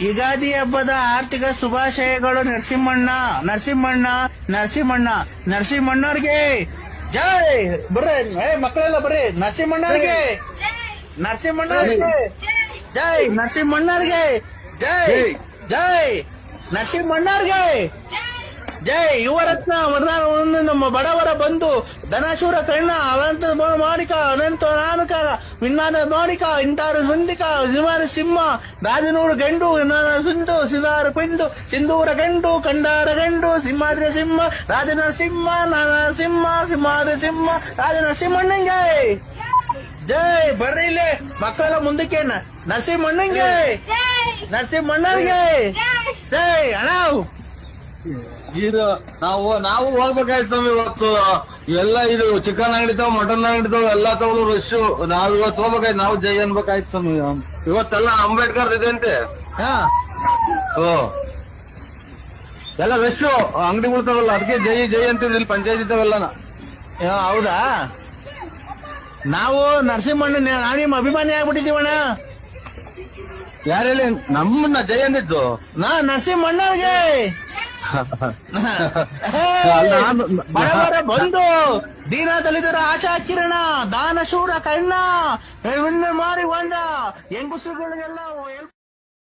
ಯುಗಾದಿ ಹಬ್ಬದ ಆರ್ಥಿಕ ಶುಭಾಶಯಗಳು ನರಸಿಂಹಣ್ಣ ನರಸಿಂಹಣ್ಣ ನರಸಿಂಹಣ್ಣ ನರಸಿಂಹಣ್ಣವ್ರಿಗೆ ಜೈ. ಬರ್ರಿ ಮಕ್ಕಳೆಲ್ಲ ಬರ್ರಿ. ನರಸಿಂಹಣ್ಣವ್ರಿಗೆ ನರಸಿಂಹಣ್ಣವ್ರಿಗೆ ಜೈ. ನರಸಿಂಹಣ್ಣವ್ರಿಗೆ ಜೈ. ಜೈ ನರಸಿಂಹಣ್ಣವ್ರಿಗೆ ಜೈ. ಯುವರತ್ನ ವರದಾನ ನಮ್ಮ ಬಡವರ ಬಂಧು ಧನಶೂರ ಕರ್ಣ ಅವಂತ ಮಾಣಿಕ ಅನಂತ ನಾನಕ ವಿಜ್ಞಾನ ಮಾಣಿಕ ಇಂತಾರು ಹೊಂದಿಕ ನಿವಾರ ಸಿಂಹ ರಾಜನೂರು ಗಂಡು ಸಿಂಧು ಸಿದಾರ ಪಿಂದು ಸಿಂಧೂರ ಗಂಡು ಕಂಡಾರ ಗಂಡು ಸಿಂಹಾದ್ರಿ ಸಿಂಹ ರಾಜನ ಸಿಂಹ ನರಸಿಂಹ ಸಿಂಹಾದ್ರಿ ಸಿಂಹ ರಾಜನ ಸಿಂಹಣ್ಣಂಗೆ ಜೈ. ಬರ್ರಿ ಇಲ್ಲಿ ಮಕ್ಕಳ ಮುಂದಕ್ಕೆ ನರಸಿಂಹಣ್ಣಂಗೆ ನರಸಿಂಹಣ್ಣರಿಗೆ ಜೈ. ಅಣ್ಣ ಇದು ನಾವು ಹೋಗ್ಬೇಕಾಯ್ತು ಸ್ವಾಮಿ. ಇವತ್ತು ಎಲ್ಲ ಇದು ಚಿಕನ್ ಅಂಗಡಿ ತಾವ್ ಮಟನ್ ಅಂಗಡಿ ತಾವ್ ಎಲ್ಲಾ ತಗೊಳ್ಳೋ ರಶ್. ನಾವ್ ಇವತ್ತು ಹೋಗ್ಬೇಕಾಯ್ತು, ನಾವು ಜೈ ಅನ್ಬೇಕಾಯ್ತು ಸ್ವಾಮಿ. ಇವತ್ತೆಲ್ಲ ಅಂಬೇಡ್ಕರ್ ಇದೆ ಅಂತೆ. ಓ ಎಲ್ಲ ರಶ್ ಅಂಗಡಿಗಳು ತಾವಲ್ಲ, ಅದಕ್ಕೆ ಜೈ ಜೈ ಅಂತಿದ್ರು ಇಲ್ಲಿ ಪಂಚಾಯತ್ ಇದ್ದಾವೆಲ್ಲ. ಹೌದಾ? ನಾವು ನರಸಿಂಹಣ್ಣ ನಾನಿಮ್ಮ ಅಭಿಮಾನಿ ಆಗ್ಬಿಟ್ಟಿದೀವಣ್ಣ. ಯಾರೇಳಿ ನಮ್ಮನ್ನ ಜೈ ಅಂದಿದ್ದು? ನರಸಿಂಹಣ್ಣವ್ರಿಗೆ ಬಡವರ ಬಂಧು ದೀನ ದಲಿತರ ಆಶಾ ಕಿರಣ ದಾನಶೂರ ಕಣ್ಣ ಮಾರಿ ಹೊಂಡ ಹೆಂಗಸರುಗಳಿಗೆಲ್ಲ